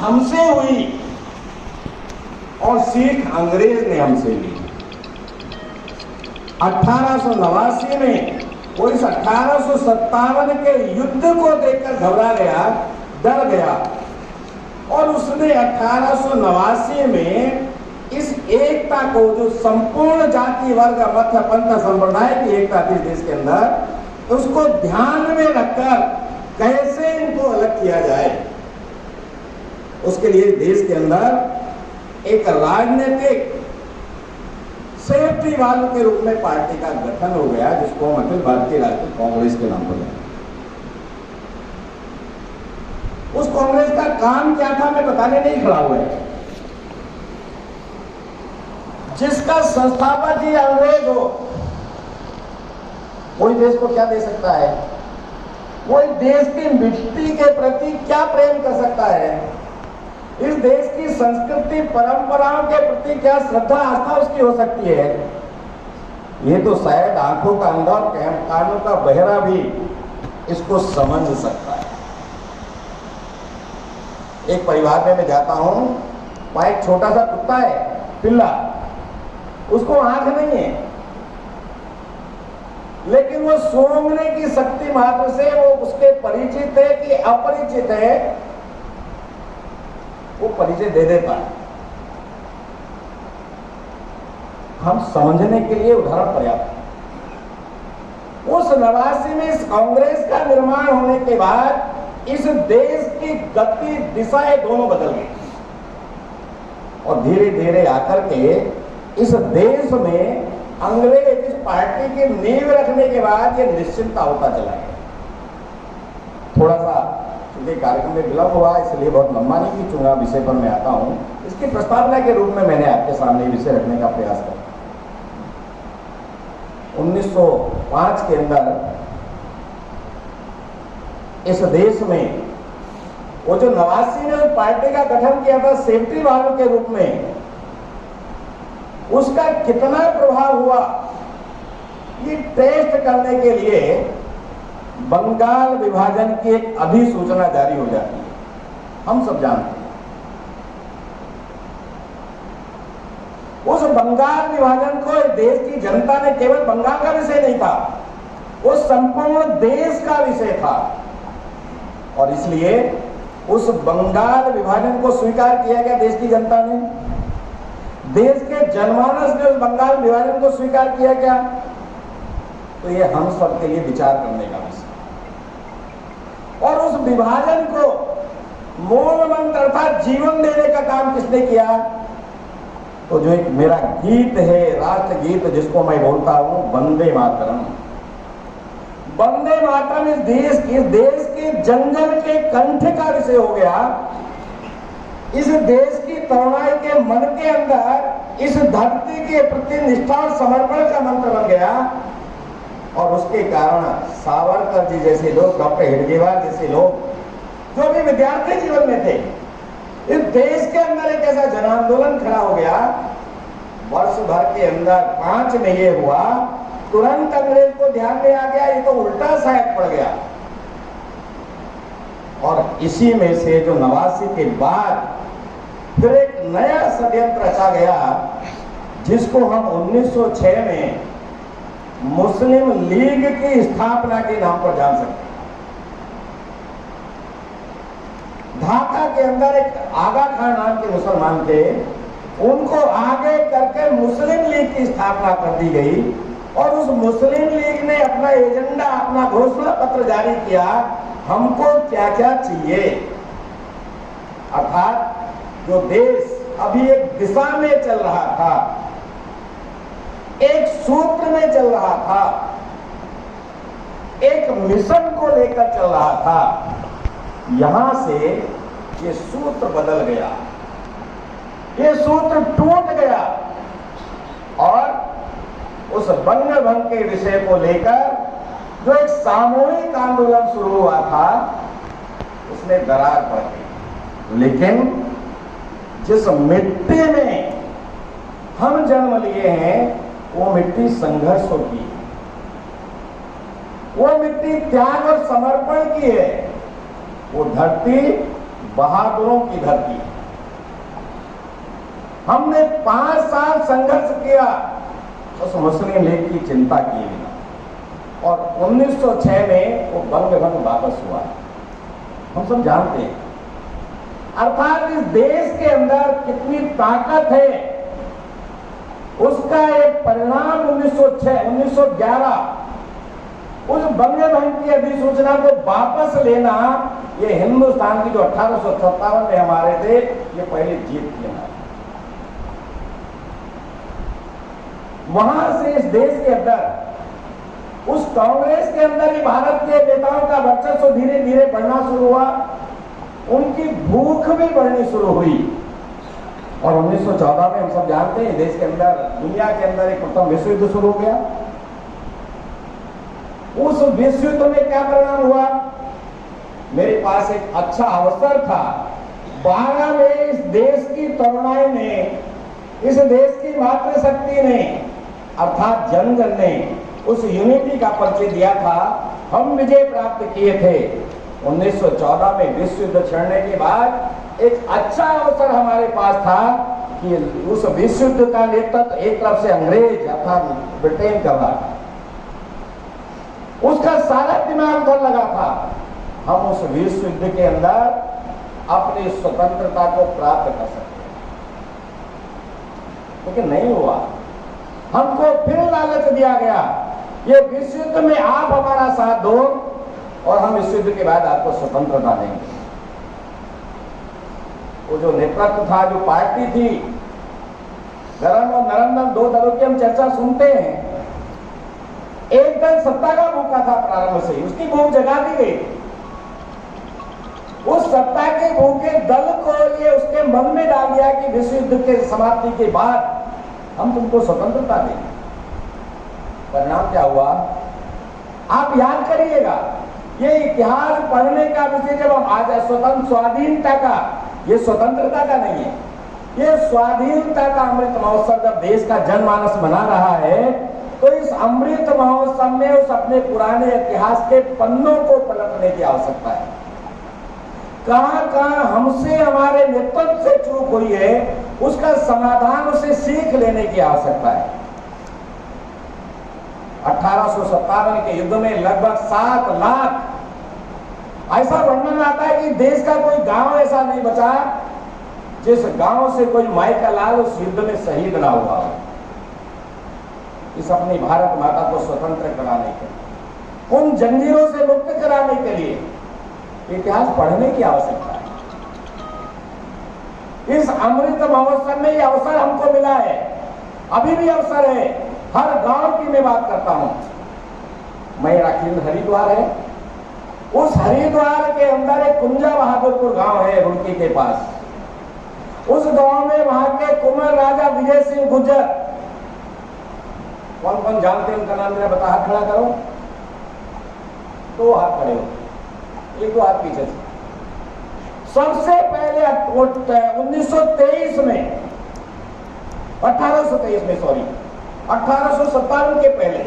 हमसे हुई और सीख अंग्रेज ने हमसे ली। 1889 में वो इस 1857 के युद्ध को देखकर घबरा गया, डर गया, और उसने 1889 में इस एकता को, जो संपूर्ण जाति वर्ग मत पंथ संप्रदाय की एकता थी देश के अंदर, उसको ध्यान में रखकर कैसे इनको अलग किया जाए, उसके लिए देश के अंदर एक राजनीतिक सेफ्टी वाल्व के रूप में पार्टी का गठन हो गया, जिसको हम अखिल भारतीय राष्ट्रीय कांग्रेस के नाम पर जानते हैं। उस कांग्रेस का काम क्या था मैं बताने नहीं खड़ा हुआ है। जिसका संस्थापक ही अंग्रेज हो, कोई देश को क्या दे सकता है? कोई देश की मिट्टी के प्रति क्या प्रेम कर सकता है? इस देश की संस्कृति परंपराओं के प्रति क्या श्रद्धा आस्था उसकी हो सकती है? ये तो शायद आंखों का अंधा और कानों का बहरा भी इसको समझ सकता है। एक परिवार में मैं जाता हूं, वहां एक छोटा सा कुत्ता है, पिल्ला, उसको आंख नहीं है, लेकिन वो सूंघने की शक्ति मात्र से वो उसके परिचित है कि अपरिचित है, वो परिचय दे देता है। हम समझने के लिए उदाहरण पर्याप्त है। उस 89 में इस कांग्रेस का निर्माण होने के बाद इस देश की गति दिशाएं दोनों बदल गई, और धीरे धीरे आकर के इस देश में अंग्रेज इस पार्टी की नींव रखने के बाद ये निश्चिंता होता चला गया। थोड़ा सा क्योंकि कार्यक्रम में विलंब हुआ, इसलिए बहुत लंबा नहीं खींचूंगा, विषय पर मैं आता हूं। इसकी प्रस्तावना के रूप में मैंने आपके सामने विषय रखने का प्रयास किया। 1905 के अंदर इस देश में वो जो 89 ने उस पार्टी का गठन किया था सेफ्टी वाल्व के रूप में, उसका कितना प्रभाव हुआ ये टेस्ट करने के लिए बंगाल विभाजन की एक अधिसूचना जारी हो जाती है। हम सब जानते हैं उस बंगाल विभाजन को देश की जनता ने, केवल बंगाल का विषय नहीं था, वो संपूर्ण देश का विषय था, और इसलिए उस बंगाल विभाजन को स्वीकार किया गया देश की जनता ने। देश के जनमानस ने उस बंगाल विभाजन को स्वीकार किया गया। तो ये हम सब के लिए विचार करने का विषय। और उस विभाजन को मूल मंत्र अर्थात जीवन देने का काम किसने किया? तो जो एक मेरा गीत है, राष्ट्र गीत, जिसको मैं बोलता हूं वंदे मातरम। वंदे मातरम इस देश के जंगल के कंठ का विषय हो गया। इस देश की तरुणाई के मन के अंदर इस धरती के प्रति निष्ठा और समर्पण का मंत्र बन गया, और उसके कारण सावरकर जी जैसे लोग, डॉक्टर हेडगेवार जैसे लोग, जो भी विद्यार्थी जीवन में थे, इस देश के अंदर एक ऐसा जन आंदोलन खड़ा हो गया। वर्ष भर के अंदर 5 में ये हुआ, तुरंत अंग्रेज को ध्यान में आ गया ये तो उल्टा शायद पड़ गया, और इसी में से जो 89 के बाद फिर एक नया षड्यंत्र रचा गया, जिसको हम 1906 में मुस्लिम लीग की स्थापना के नाम पर जान सकते हैं। ढाका के अंदर एक आगा खान नाम के मुसलमान थे, उनको आगे करके मुस्लिम लीग की स्थापना कर दी गई, और उस मुस्लिम लीग ने अपना एजेंडा, अपना घोषणा पत्र जारी किया, हमको क्या क्या चाहिए। अर्थात जो देश अभी एक दिशा में चल रहा था, एक सूत्र में चल रहा था, एक मिशन को लेकर चल रहा था, यहां से ये सूत्र बदल गया, ये सूत्र टूट गया, और उस बंग भंग के विषय को लेकर जो एक सामूहिक आंदोलन शुरू हुआ था, उसमें दरार पड़ गई। लेकिन जिस मिट्टी में हम जन्म लिए हैं, वो मिट्टी संघर्षों की है, वो मिट्टी त्याग और समर्पण की है, वो धरती बहादुरों की धरती। हमने 5 साल संघर्ष किया उस मुस्लिम लीग की चिंता किए बिना, और 1906 में वो बंगभंग वापस हुआ। हम सब जानते हैं, अर्थात इस देश के अंदर कितनी ताकत है उसका एक परिणाम 1911 उस बंगभंग की अधिसूचना को वापस लेना, ये हिंदुस्तान की जो 1857 में हमारे थे, ये पहले जीत थी हमारी। वहां से इस देश के अंदर उस कांग्रेस के अंदर ही भारत के नेताओं का वर्चस्व धीरे धीरे बढ़ना शुरू हुआ, उनकी भूख भी बढ़नी शुरू हुई। और 1914 में हम सब जानते हैं देश के अंदर, दुनिया के अंदर एक प्रथम विश्व युद्ध शुरू हो गया। उस विश्व युद्ध में क्या परिणाम हुआ? मेरे पास एक अच्छा अवसर था। 12 में इस देश की तरुणाई ने, इस देश की मातृशक्ति ने, अर्थात जन जन ने उस यूनिटी का परिचय दिया था। हम विजय प्राप्त किए थे। 1914 में विश्व युद्ध छिड़ने के बाद एक अच्छा अवसर हमारे पास था कि उस विश्व युद्ध का नेतृत्व एक तरफ से अंग्रेज अर्थात ब्रिटेन कर रहा था, उसका सारा दिमाग उधर लगा था। हम उस विश्व युद्ध के अंदर अपनी स्वतंत्रता को प्राप्त कर सकते, लेकिन नहीं हुआ। हमको फिर लालच दिया गया, ये विश्व युद्ध में आप हमारा साथ दो और हम विश्व युद्ध के बाद आपको स्वतंत्रता देंगे। वो जो नेतृत्व था, जो पार्टी थी, गरम और नरम दल 2 दलों की हम चर्चा सुनते हैं। एक दल सत्ता का भूखा था प्रारंभ से, उसकी भूख जगा दी गई। उस सत्ता के भूखे दल को ये उसके मन में डाल दिया कि विश्व युद्ध के समाप्ति के बाद हम तुमको स्वतंत्रता देंगे। परिणाम क्या हुआ आप याद करिएगा। ये इतिहास पढ़ने का विषय जब हम आज स्वतंत्र स्वाधीनता का, ये स्वतंत्रता का नहीं है, ये स्वाधीनता का अमृत महोत्सव जब देश का जनमानस मना रहा है, तो इस अमृत महोत्सव में उस अपने पुराने इतिहास के पन्नों को पलटने की आवश्यकता है। कहां कहां हमसे, हमारे नेतृत्व से चूक हुई है, उसका समाधान, उसे सीख लेने की आवश्यकता है। 1857 के युद्ध में लगभग 7 लाख, ऐसा वर्णन आता है कि देश का कोई गांव ऐसा नहीं बचा जिस गांव से कोई माई का लाल उस युद्ध में शहीद ना हुआ हो, इस अपनी भारत माता को स्वतंत्र कराने के लिए, उन जंजीरों से मुक्त कराने के लिए इतिहास पढ़ने की आवश्यकता है। इस अमृत महोत्सव में यह अवसर हमको मिला है, अभी भी अवसर है। हर गांव की मैं बात करता हूं। मेरा केंद्र हरिद्वार है, उस हरिद्वार के अंदर एक कुंजा बहादुरपुर गांव है रुड़की के पास। उस गांव में वहां के कुंवर राजा विजय सिंह गुर्जर, कौन कौन जानते हैं उनका नाम मेरा बता, हाथ खड़ा करो। 2 हाथ खड़े हो, 1-2 हाथ पीछे से। सबसे पहले 1923 में, 1823 में, सॉरी 1857 के पहले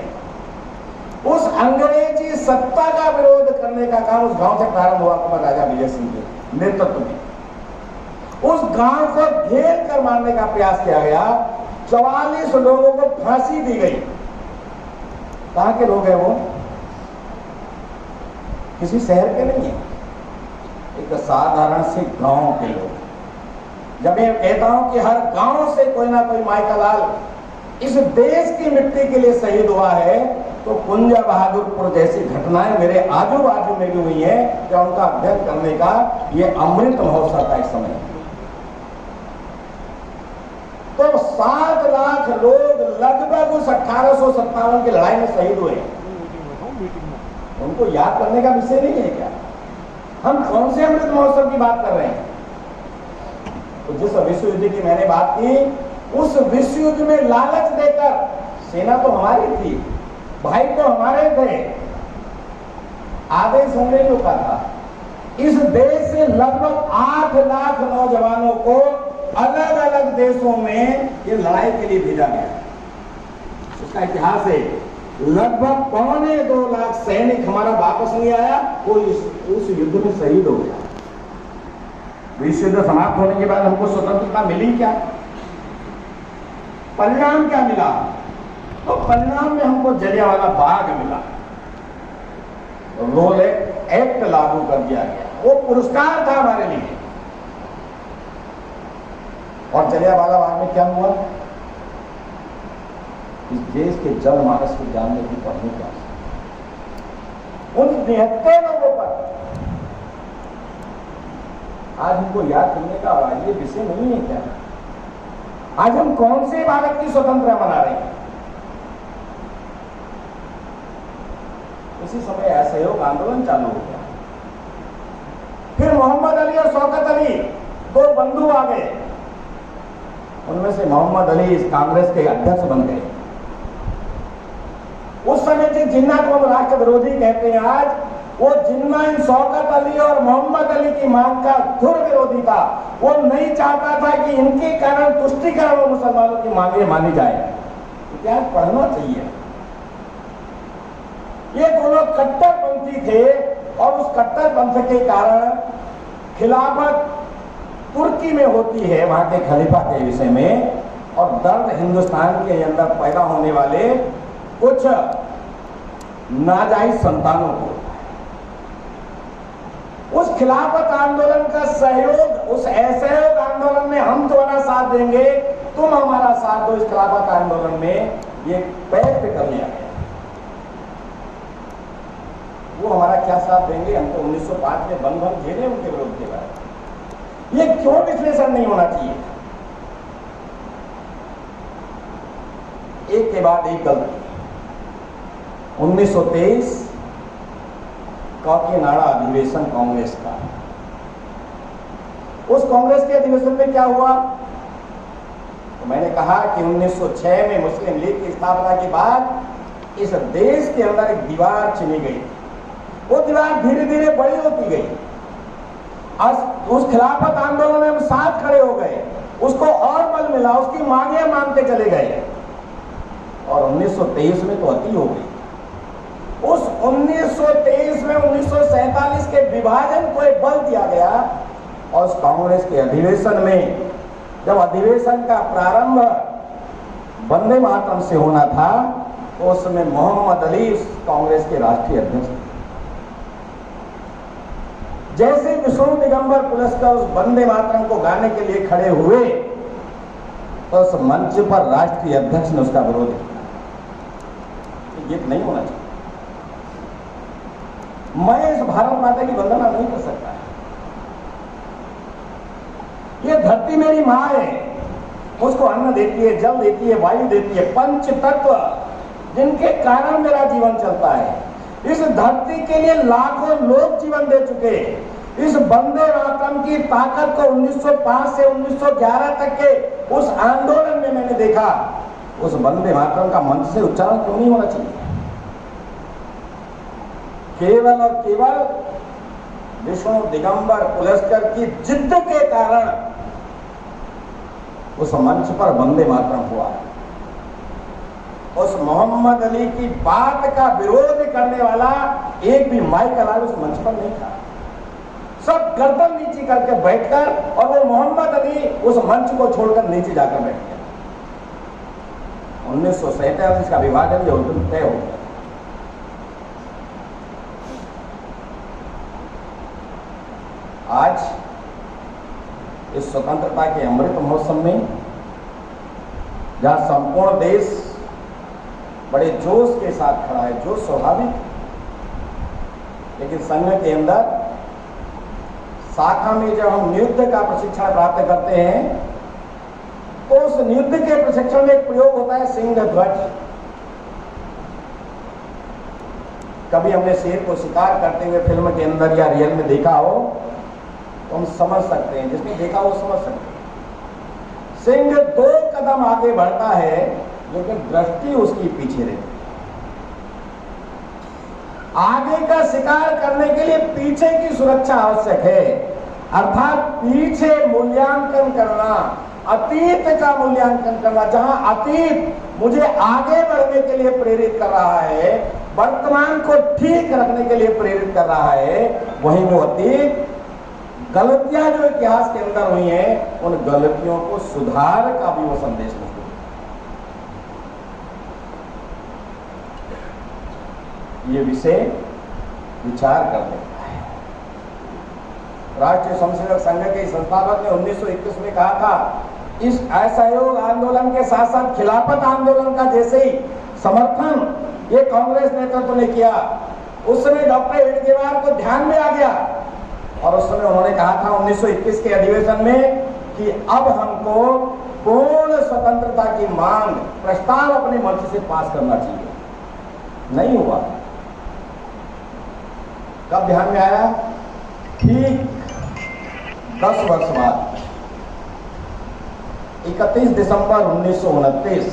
उस अंग्रेजी सत्ता का विरोध करने का काम उस गांव से प्रारंभ हुआ कुंवर राजा विजय सिंह के नेतृत्व में। उस गांव को घेर कर मारने का प्रयास किया गया। 44 लोगों को फांसी दी गई। कहां के लोग हैं वो? किसी शहर के नहीं है, एक साधारण से गांव के लोग। जब मैं कहता हूं कि हर गांव से कोई ना कोई माई का लाल इस देश की मिट्टी के लिए शहीद हुआ है, तो कुंजा बहादुरपुर जैसी घटनाएं मेरे आजू बाजू में भी हुई है, क्या उनका अध्ययन करने का ये अमृत महोत्सव का एक समय है। तो 7 लाख लोग लगभग उस 1857 की लड़ाई में शहीद हुए। उनको याद करने का विषय नहीं है क्या? हम कौन से अमृत महोत्सव की बात कर रहे हैं? तो जिस विश्व युद्ध की मैंने बात की, उस विश्व युद्ध में लालच देकर, सेना तो हमारी थी, भाई तो हमारे थे, आदेश अंग्रेजों का था। इस देश से लगभग 8 लाख नौजवानों को अलग अलग देशों में ये लड़ाई के लिए भेजा गया। उसका इतिहास है। लगभग 2.25 लाख सैनिक हमारा वापस नहीं आया, वो उस युद्ध में शहीद हो गया। विश्व युद्ध समाप्त होने के बाद हमको स्वतंत्रता मिली क्या? परिणाम क्या मिला? तो परिणाम में हमको जलियांवाला बाग मिला, रोल एक्ट लागू कर दिया गया, वो पुरस्कार था हमारे लिए। और जलियांवाला बाग में क्या हुआ? इस देश के जल मानस को जानने की पढ़ने की आवश्यकता, उन 73 लोगों पर आज हमको याद करने का ये विषय नहीं है क्या? आज हम कौन से भारत की स्वतंत्रता मना रहे हैं? उसी समय असहयोग आंदोलन चालू हो गया। फिर मोहम्मद अली और शौकत अली दो बंधु आ गए, उनमें से मोहम्मद अली इस कांग्रेस के अध्यक्ष बन गए। उस समय जो जिन्ना को हम राष्ट्र विरोधी कहते हैं, आज वो जिन्ना इन शौकत अली और मोहम्मद अली की मांग का धुर विरोधी था। वो नहीं चाहता था कि इनके कारण तुष्टीकरण और मुसलमानों की मांगे मानी जाए। इतिहास पढ़ना चाहिए। ये दोनों कट्टरपंथी थे और उस कट्टरपंथ के कारण खिलाफत तुर्की में होती है, वहां के खलीफा के विषय में, और दर्द हिंदुस्तान के अंदर पैदा होने वाले कुछ नाजायज संतानों को। उस खिलाफत आंदोलन का सहयोग, उस असहयोग आंदोलन में हम तुम्हारा साथ देंगे, तुम हमारा साथ दो, इस खिलाफत आंदोलन में ये पैक्ट कर लिया गया। वो हमारा क्या साथ देंगे? हम तो 1905 में बंधन झेले उनके विरोध के बाद। ये क्यों विश्लेषण नहीं होना चाहिए? एक के बाद एक गलती। 1923 काकीनाडा अधिवेशन कांग्रेस का, उस कांग्रेस के अधिवेशन में क्या हुआ? तो मैंने कहा कि 1906 में मुस्लिम लीग की स्थापना के बाद इस देश के अंदर एक दीवार चिनी गई। वो दीवार धीरे धीरे बड़ी होती गई। उस खिलाफत आंदोलन में हम साथ खड़े हो गए, उसको और बल मिला, उसकी मांगे मांगते चले गए, और 1923 में तो अति हो गई। उस 1923 में 1947 के विभाजन को एक बल दिया गया, और उस कांग्रेस के अधिवेशन में, जब अधिवेशन का प्रारंभ वंदे मातरम से होना था, तो उस समय मोहम्मद अली कांग्रेस के राष्ट्रीय अध्यक्ष थे। जैसे विष्णु दिगंबर पुलस्कर उस वंदे मातरम को गाने के लिए खड़े हुए, तो उस मंच पर राष्ट्रीय अध्यक्ष ने उसका विरोध किया। ये नहीं होना चाहिए। मैं इस भारत माता की वंदना नहीं कर सकता। ये धरती मेरी मां है, मुझको अन्न देती है, जल देती है, वायु देती है, पंच तत्व जिनके कारण मेरा जीवन चलता है। इस धरती के लिए लाखों लोग जीवन दे चुके। इस वंदे मातरम की ताकत को 1905 से 1911 तक के उस आंदोलन में मैंने देखा। उस वंदे मातरम का मंच से उच्चारण क्यों नहीं होना चाहिए? केवल और केवल विष्णु दिगंबर पुलस्कर की जिद्द के कारण उस मंच पर वंदे मातरम हुआ। उस मोहम्मद अली की बात का विरोध करने वाला एक भी माइक अलावा उस मंच पर नहीं था। सब गर्दन नीचे करके बैठकर, और वो मोहम्मद अली उस मंच को छोड़कर नीचे जाकर बैठ गया। 1947 का विभाजन जो तय हो गया। आज इस स्वतंत्रता के अमृत महोत्सव में, जहां संपूर्ण देश बड़े जोश के साथ खड़ा है, जो स्वाभाविक, लेकिन संघ के अंदर शाखा में जब हम नियुद्ध का प्रशिक्षण प्राप्त करते हैं, तो उस नियुद्ध के प्रशिक्षण में एक प्रयोग होता है सिंह ध्वज। कभी हमने शेर को शिकार करते हुए फिल्म के अंदर या रियल में देखा हो तो हम समझ सकते हैं, जिसने देखा वो समझ सकते हैं। सिंह 2 कदम आगे बढ़ता है, लेकिन दृष्टि उसकी पीछे रहती है। आगे का शिकार करने के लिए पीछे की सुरक्षा आवश्यक है, अर्थात पीछे मूल्यांकन करना, अतीत का मूल्यांकन करना। जहां अतीत मुझे आगे बढ़ने के लिए प्रेरित कर रहा है, वर्तमान को ठीक रखने के लिए प्रेरित कर रहा है, वहीं वो अतीत गलतियां जो इतिहास के अंदर हुई हैं, उन गलतियों को सुधार का भी वो संदेश नहीं। ये विषय विचार करने का है। राष्ट्रीय स्वयंसेवक संघ के संस्थापक ने 1921 में कहा था, इस असहयोग आंदोलन के साथ साथ खिलाफत आंदोलन का जैसे ही समर्थन ये कांग्रेस नेतृत्व ने किया, उस समय डॉक्टर हेडगेवार को ध्यान में आ गया और उस समय उन्होंने कहा था 1921 के अधिवेशन में कि अब हमको पूर्ण स्वतंत्रता की मांग प्रस्ताव अपने मंच से पास करना चाहिए। नहीं हुआ। कब ध्यान में आया? ठीक 10 वर्ष बाद 31 दिसंबर 1929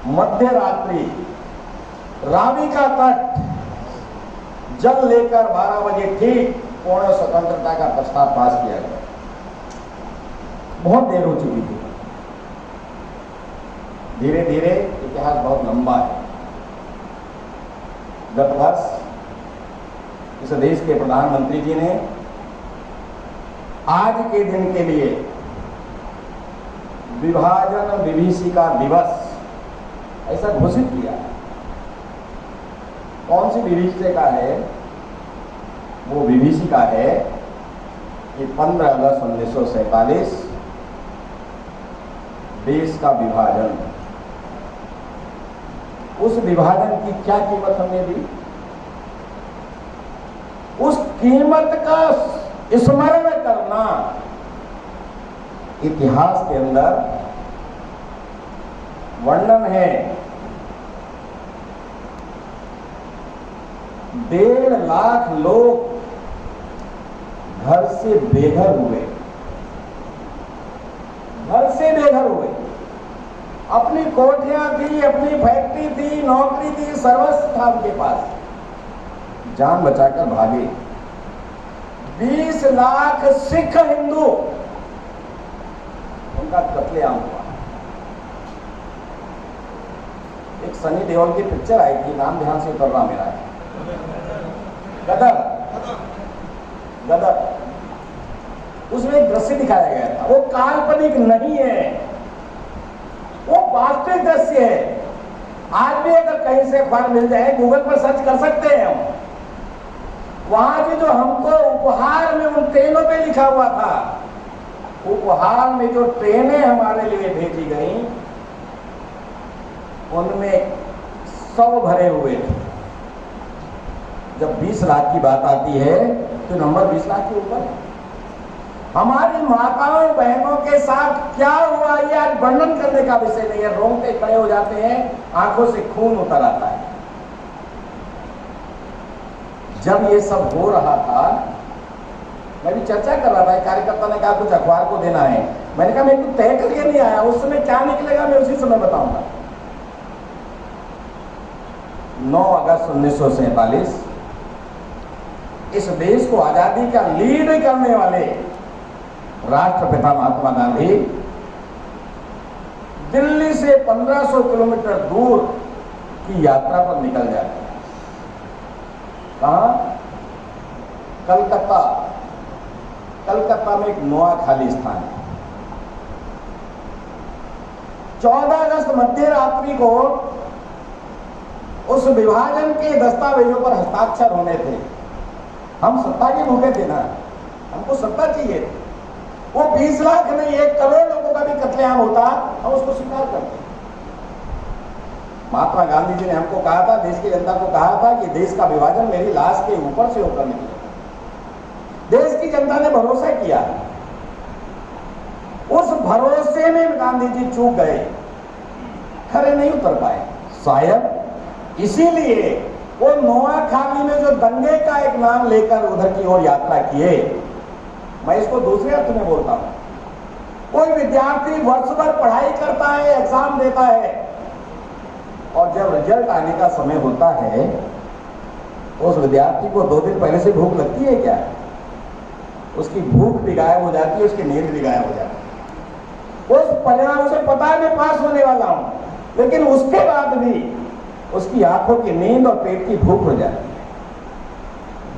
मध्य रात्रि रावी का तट जल लेकर 12 बजे ठीक पूर्ण स्वतंत्रता का प्रस्ताव पास किया गया। बहुत देर हो चुकी थी। धीरे धीरे इतिहास बहुत लंबा है। गत वर्ष इस देश के प्रधानमंत्री जी ने आज के दिन के लिए विभाजन विभीषिका दिवस ऐसा घोषित किया। कौन सी विभीषिका है? वो विभीषिका है कि 15 अगस्त 1947 देश का विभाजन। उस विभाजन की क्या कीमत हमने दी? उस कीमत का स्मरण करना इतिहास के अंदर वर्णन है। 1.5 लाख लोग घर से बेघर हुए, घर से बेघर हुए। अपनी कोठियां थी, अपनी फैक्ट्री थी, नौकरी थी, सर्वस्व था उनके पास, जान बचाकर भागे। 20 लाख सिख हिंदू उनका कत्लेआम हुआ। एक सनी देओल की पिक्चर आई थी, नाम ध्यान से उतर रहा मेरा है, गदर। गदर उसमें एक दृश्य दिखाया गया था। वो काल्पनिक नहीं है, वो वास्तविक दृश्य है। आज भी अगर कहीं से अखबार मिल जाए, गूगल पर सर्च कर सकते हैं हम। वहां भी जो हमको उपहार में उन ट्रेनों पे लिखा हुआ था, उपहार में जो ट्रेनें हमारे लिए भेजी गई, उनमें 100 भरे हुए थे। जब 20 लाख की बात आती है तो नंबर 20 लाख के ऊपर है। हमारी माताओं बहनों के साथ क्या हुआ, ये आज वर्णन करने का विषय नहीं है। रोंगटे खड़े हो जाते हैं, आंखों से खून उतर आता है। जब ये सब हो रहा था, मैं भी चर्चा कर रहा था, कार्यकर्ता ने कहा कुछ अखबार को देना है। मैंने कहा मैं कुछ तय करके नहीं आया, उस समय क्या निकलेगा मैं उसी समय बताऊंगा। 9 अगस्त 1947 इस देश को आजादी का लीड करने वाले राष्ट्रपिता महात्मा गांधी दिल्ली से 1500 किलोमीटर दूर की यात्रा पर निकल जाते हैं। कहां? कलकत्ता। कलकत्ता में एक नोआखाली स्थान है। 14 अगस्त मध्य रात्रि को उस विभाजन के दस्तावेजों पर हस्ताक्षर होने थे। हम सत्ता के भूखे थे ना, हमको सत्ता चाहिए थी। वो 20 लाख नहीं, 1 करोड़ लोगों का भी कत्लेआम होता, हम उसको स्वीकार करते। महात्मा गांधी जी ने हमको कहा था, देश की जनता को कहा था कि देश का विभाजन मेरी लाश के ऊपर से होकर निकले। देश की जनता ने भरोसा किया। उस भरोसे में गांधी जी चूक गए, खरे नहीं उतर पाए। शायद इसीलिए वो नोआखाली में जो दंगे का एक नाम लेकर उधर की ओर यात्रा किए, मैं इसको दूसरे अर्थ में बोलता हूं। कोई विद्यार्थी वर्ष भर पढ़ाई करता है, एग्जाम देता है, और जब रिजल्ट आने का समय होता है तो उस विद्यार्थी को 2 दिन पहले से भूख लगती है क्या? उसकी भूख भी गायब हो जाती है, उसकी नींद भी गायब हो जाती है। उस परिणाम से पता है मैं पास होने वाला हूं, लेकिन उसके बाद भी उसकी आंखों की नींद और पेट की भूख हो जाती है।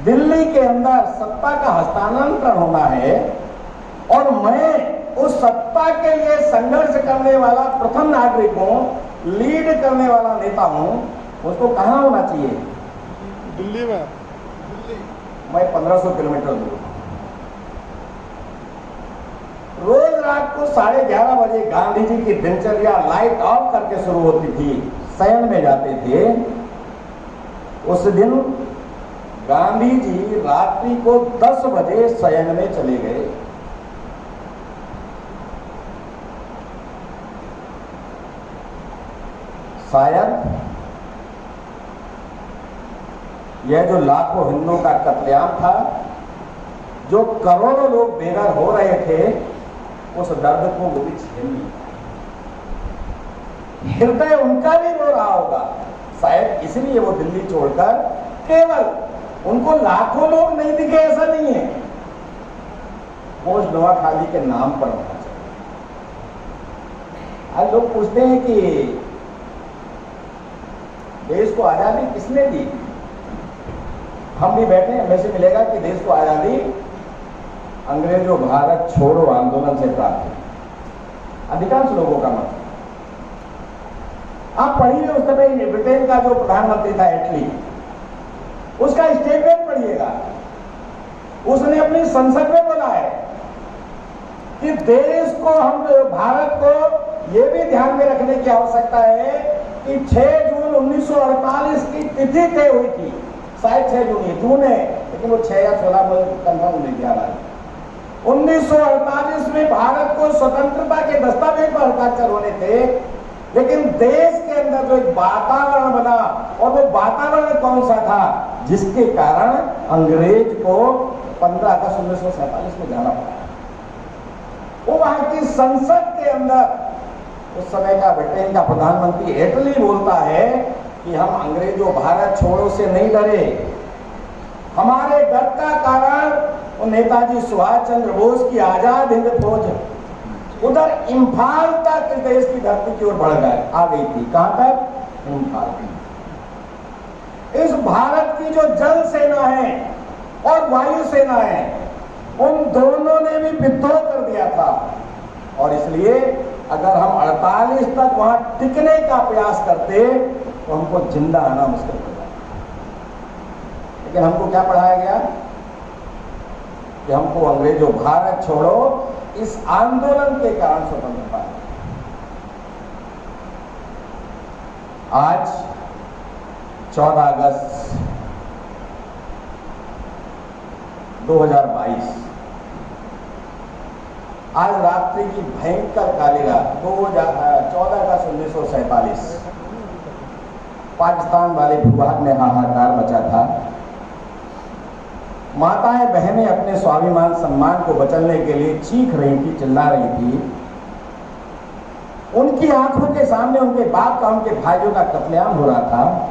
दिल्ली के अंदर सत्ता का हस्तांतरण होना है और मैं उस सत्ता के लिए संघर्ष करने वाला प्रथम नागरिक हूं, लीड करने वाला नेता हूं, उसको कहां होना चाहिए? दिल्ली में। मैं 1500 किलोमीटर दूर। रोज रात को 11:30 बजे गांधी जी की दिनचर्या लाइट ऑफ करके शुरू होती थी, शयन में जाते थे। उस दिन गांधी जी रात्रि को 10 बजे शयन में चले गए। शायद यह जो लाखों हिंदुओं का कत्लेआम था, जो करोड़ों लोग बेघर हो रहे थे, उस दर्द को वो भी झेल नहीं पाए। हृदय उनका भी रो रहा होगा, शायद इसलिए वो दिल्ली छोड़कर, केवल उनको लाखों लोग नहीं दिखे ऐसा नहीं है, बोझ नवाखाली के नाम पर होना चाहिए। आज लोग पूछते हैं कि देश को आजादी किसने दी? हम भी बैठे हैं, हमें से मिलेगा कि देश को आजादी अंग्रेजों भारत छोड़ो आंदोलन से प्राप्त हुई, अधिकांश लोगों का मत। आप पढ़िए उस समय ब्रिटेन का जो प्रधानमंत्री था एटली, उसका स्टेटमेंट पढ़िएगा। उसने अपनी संसद में बोला है कि देश को, हम भारत को यह भी ध्यान में रखने की आवश्यकता है कि 6 जून 1948 की तिथि तय हुई थी, शायद 6 जून है, लेकिन वो 6 या 16 मुझे कंफर्म नहीं ध्यान आ। 1948 में भारत को स्वतंत्रता के दस्तावेज पर हस्ताक्षर होने थे, लेकिन देश के अंदर जो एक वातावरण बना, और वो वातावरण कौन सा था जिसके कारण अंग्रेज को 15 अगस्त 1947 में जाना पड़ा। वो वहां की संसद के अंदर उस समय का ब्रिटेन का प्रधानमंत्री एटली बोलता है कि हम अंग्रेजों भारत छोड़ो से नहीं डरे, हमारे डर का कारण नेताजी सुभाष चंद्र बोस की आजाद हिंद फौज उधर इंफाल तक देश की धरती की ओर बढ़ गए, आ गई थी। कहां तक? इंफाल। इस भारत की जो जल सेना है और वायु सेना है, उन दोनों ने भी विद्रोह कर दिया था, और इसलिए अगर हम 48 तक वहां टिकने का प्रयास करते तो हमको जिंदा आना मुश्किल हो जाता। लेकिन हमको क्या पढ़ाया गया कि हमको अंग्रेजों भारत छोड़ो इस आंदोलन के कारण स्वतंत्रता। आज 14 अगस्त 2022, आज रात्रि की भयंकर काली रात 14 अगस्त 1947 पाकिस्तान वाले भूभाग में हाहाकार मचा था। माताएं बहनें अपने स्वाभिमान सम्मान को बचलने के लिए चीख रही थी, चिल्ला रही थी। उनकी आंखों के सामने उनके बाप का, उनके भाइयों का कत्लेआम हो रहा था।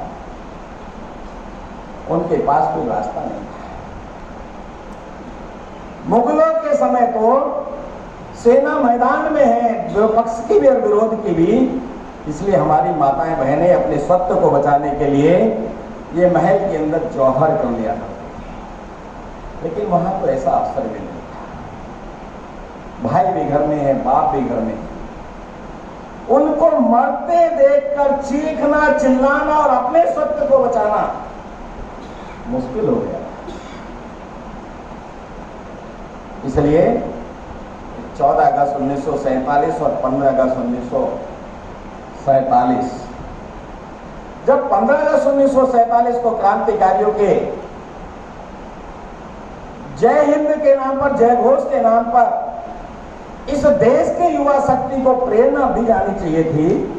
उनके पास कोई रास्ता नहीं था। मुगलों के समय तो सेना मैदान में है, विपक्ष की भी और विरोध की भी, इसलिए हमारी माताएं बहनें अपने स्वत्व को बचाने के लिए ये महल के अंदर जौहर कर लिया था। लेकिन वहां तो ऐसा अवसर भी नहीं था। भाई भी घर में है, बाप भी घर में है। उनको मरते देखकर चीखना, चिल्लाना और अपने स्वत्व को बचाना मुश्किल हो गया। इसलिए 14 अगस्त 1947 और 15 अगस्त 1947, जब 15 अगस्त 1947 को क्रांतिकारियों के जय हिंद के नाम पर, जय घोष के नाम पर इस देश के युवा शक्ति को प्रेरणा दी जानी चाहिए थी,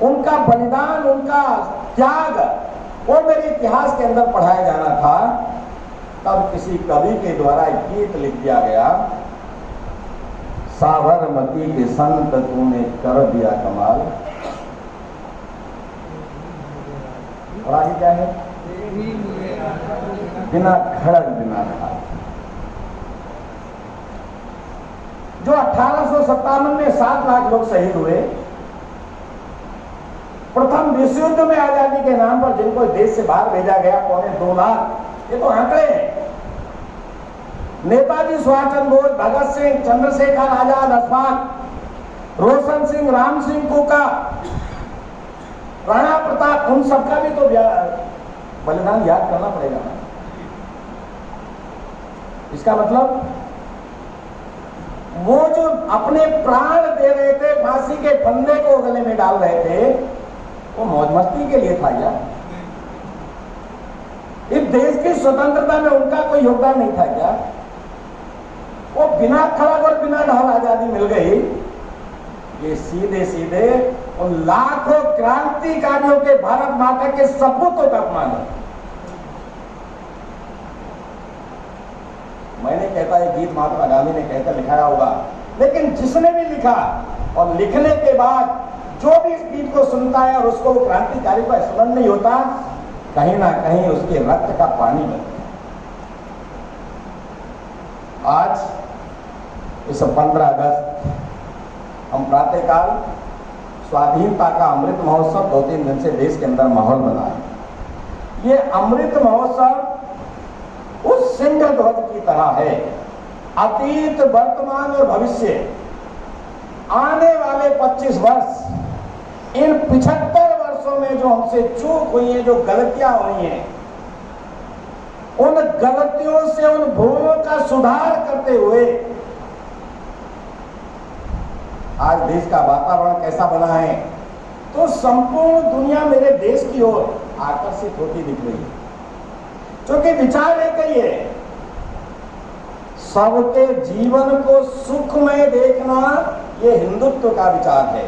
उनका बलिदान, उनका त्याग, वो मेरे इतिहास के अंदर पढ़ाया जाना था। तब किसी कवि के द्वारा एक गीत लिख दिया गया, साबरमती के संत तूने कर दिया कमाल। और आगे क्या है? बिना खड़ग बिना खाल। जो 1857 में 7 लाख लोग शहीद हुए, प्रथम विश्व युद्ध में आजादी के नाम पर जिनको देश से बाहर भेजा गया 2.25 लाख, ये तो आंकड़े हैं। नेताजी सुभाष चंद्र बोस, भगत सिंह, चंद्रशेखर आजाद, अशफाक, रोशन सिंह, राम सिंह कोका, राणा प्रताप, उन सबका भी तो बलिदान याद करना पड़ेगा ना। इसका मतलब वो जो अपने प्राण दे रहे थे, फांसी के फंदे को गले में डाल रहे थे, वो मौज मस्ती के लिए था क्या? इस देश की स्वतंत्रता में उनका कोई योगदान नहीं था क्या? वो बिना खड़ग और बिना ढाल आजादी मिल गई। ये सीधे सीधे उन लाखों क्रांतिकारियों के भारत माता के सपूतों का अपमान है। मैंने कहता है गीत महात्मा गांधी ने कहकर लिखाया होगा, लेकिन जिसने भी लिखा और लिखने के बाद जो भी इस गीत को सुनता है और उसको क्रांतिकारी का स्मरण नहीं होता, कहीं ना कहीं उसके रक्त का पानी बनता है। आज इस 15 अगस्त हम प्रातःकाल स्वाधीनता का अमृत महोत्सव 2-3 दिन से देश के अंदर माहौल बना है। ये अमृत महोत्सव उस सिंह ध्वज की तरह है। अतीत, वर्तमान और भविष्य, आने वाले 25 वर्ष, इन 75 वर्षों में जो हमसे चूक हुई है, जो गलतियां हुई हैं, उन गलतियों से, उन भूलों का सुधार करते हुए आज देश का वातावरण कैसा बना है, तो संपूर्ण दुनिया मेरे देश की ओर आकर्षित होती दिख रही है। क्योंकि विचार एक ही है, सबके जीवन को सुखमय देखना, ये हिंदुत्व का विचार है।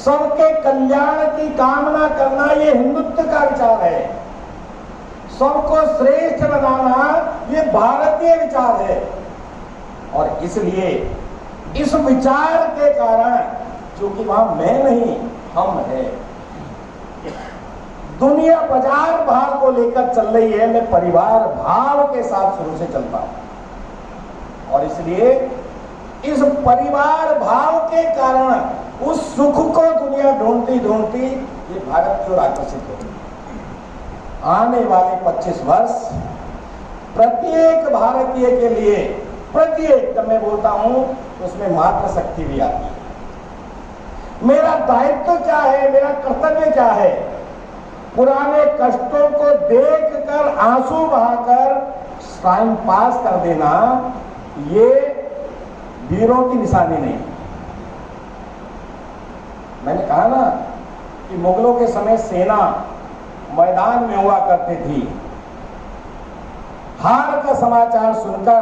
सबके कल्याण की कामना करना, ये हिंदुत्व का विचार है। सबको श्रेष्ठ बनाना, ये भारतीय विचार है। और इसलिए इस विचार के कारण, क्योंकि वहां मैं नहीं, हम है, दुनिया बाजार भाव को लेकर चल रही है, मैं परिवार भाव के साथ शुरू से चलता हूं। और इसलिए इस परिवार भाव के कारण उस सुख को दुनिया ढूंढती ढूंढती ये भारत की ओर आकर्षित होगी। आने वाले 25 वर्ष प्रत्येक भारतीय के लिए, प्रत्येक, जब मैं बोलता हूं तो उसमें मातृशक्ति भी आती है। मेरा दायित्व क्या है, मेरा कर्तव्य क्या है? पुराने कष्टों को देखकर आंसू बहाकर टाइम पास कर देना, ये वीरों की निशानी नहीं। मैंने कहा ना कि मुगलों के समय सेना मैदान में हुआ करती थी। हार का समाचार सुनकर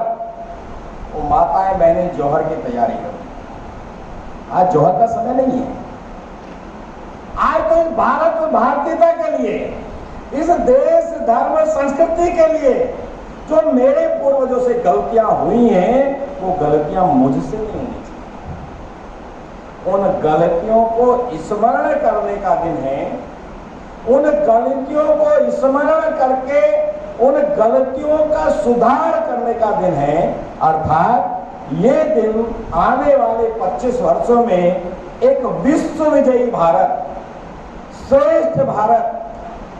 वो माताएं बहनें जौहर की तैयारी करती। आज जौहर का समय नहीं है। आज तो इस भारत और भारतीयता के लिए, इस देश, धर्म, संस्कृति के लिए जो मेरे पूर्वजों से गलतियां हुई हैं, वो गलतियां मुझसे नहीं होनी चाहिए। उन गलतियों को स्मरण करने का दिन है। उन गलतियों को स्मरण करके उन गलतियों का सुधार करने का दिन है। अर्थात ये दिन आने वाले 25 वर्षों में एक विश्व विजयी भारत, श्रेष्ठ भारत,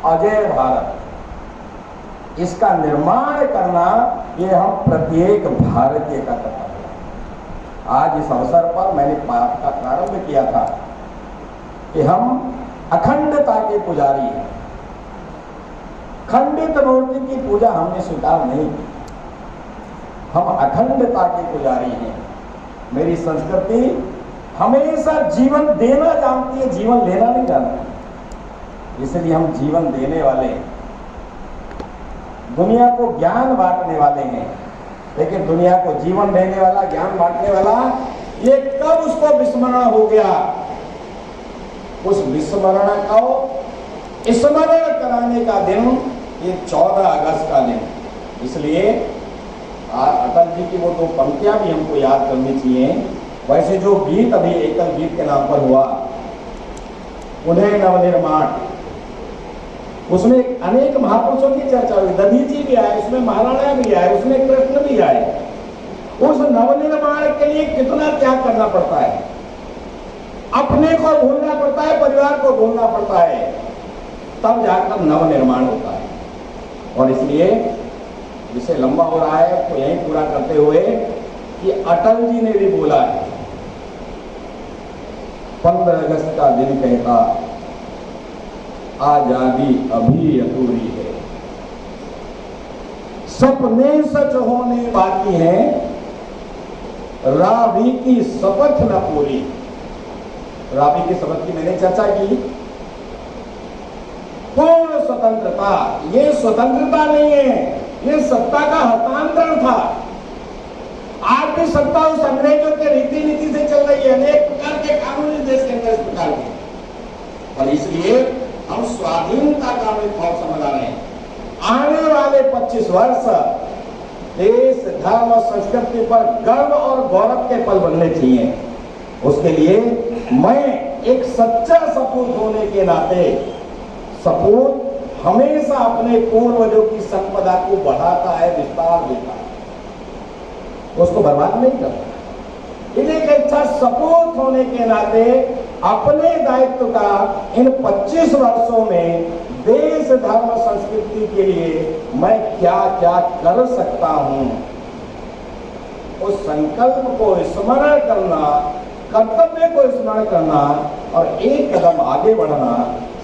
अजय भारत, इसका निर्माण करना, ये हम प्रत्येक भारतीय का कर्तव्य है। आज इस अवसर पर मैंने बात का प्रारंभ किया था कि हम अखंडता के पुजारी हैं। खंडित मूर्ति की पूजा हमने स्वीकार नहीं की। हम अखंडता के पुजारी हैं। मेरी संस्कृति हमेशा जीवन देना जानती है, जीवन लेना नहीं जानती। इसलिए हम जीवन देने वाले, दुनिया को ज्ञान बांटने वाले हैं। लेकिन दुनिया को जीवन देने वाला, ज्ञान बांटने वाला, ये कब उसको विस्मरण हो गया? उस विस्मरण को स्मरण कराने का दिन ये 14 अगस्त का दिन। इसलिए अटल जी की वो 2 पंक्तियां भी हमको याद करनी चाहिए। वैसे जो गीत अभी एकल गीत के नाम पर हुआ, उन्हें नवनिर्माण, उसमें अनेक महापुरुषों की चर्चा हुई। दधीची भी आए उसमें, महाराणा भी आए उसमें, कृष्ण भी आए। उस नवनिर्माण के लिए कितना त्याग करना पड़ता है। अपने को भूलना पड़ता है, परिवार को भूलना पड़ता है, तब जाकर नवनिर्माण होता है। और इसलिए विषय लंबा हो रहा है तो यही पूरा करते हुए कि अटल जी ने भी बोला है, 15 अगस्त का दिन कहता आजादी अभी अधूरी है, सपने सच होने बाकी हैं, रावी की शपथ न पूरी। रावी की शपथ की मैंने चर्चा की। पूर्ण स्वतंत्रता, ये स्वतंत्रता नहीं है, ये सत्ता का हस्तांतरण था। आज भी सत्ता उस अंग्रेजों के रीति नीति से चल रही है, अनेक प्रकार के कानून इस देश के अंदर इस प्रकार के, और इसलिए हम स्वाधीनता का अमृत महोत्सव मना रहे हैं। आने वाले 25 वर्ष देश, धर्म और संस्कृति पर गर्व और गौरव के पल बनने चाहिए। उसके लिए मैं एक सच्चा सपूत होने के नाते, सपूत हमेशा अपने पूर्वजों की संपदा को बढ़ाता है, विस्तार देता है, उसको बर्बाद नहीं करता। इन्हें एक अच्छा सपूत होने के नाते अपने दायित्व का इन 25 वर्षों में देश, धर्म, संस्कृति के लिए मैं क्या क्या कर सकता हूं, उस संकल्प को स्मरण करना, कर्तव्य को स्मरण करना और एक कदम आगे बढ़ना।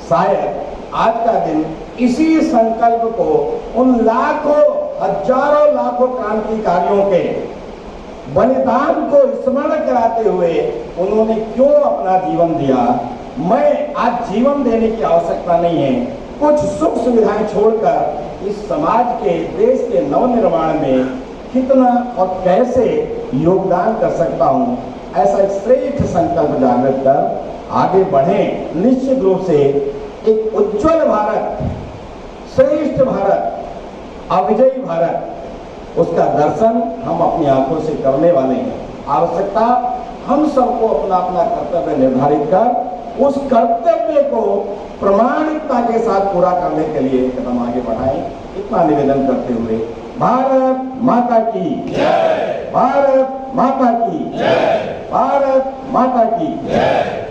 शायद आज का दिन इसी संकल्प को, उन लाखों, हजारों लाखों क्रांतिकारियों के बलिदान को स्मरण कराते हुए उन्होंने क्यों अपना जीवन दिया, मैं आज जीवन देने की आवश्यकता नहीं है, कुछ सुख सुविधाएं छोड़कर इस समाज के, देश के नवनिर्माण में कितना और कैसे योगदान कर सकता हूं, ऐसा एक श्रेष्ठ संकल्प जागृत कर आगे बढ़ें। निश्चित रूप से एक उज्जवल भारत, श्रेष्ठ भारत, अविजयी भारत, उसका दर्शन हम अपनी आंखों से करने वाले हैं। आवश्यकता हम सबको अपना अपना कर्तव्य निर्धारित कर उस कर्तव्य को प्रमाणिकता के साथ पूरा करने के लिए कदम आगे बढ़ाएं। इतना निवेदन करते हुए भारत माता की जय, भारत माता की जय, भारत माता की जय।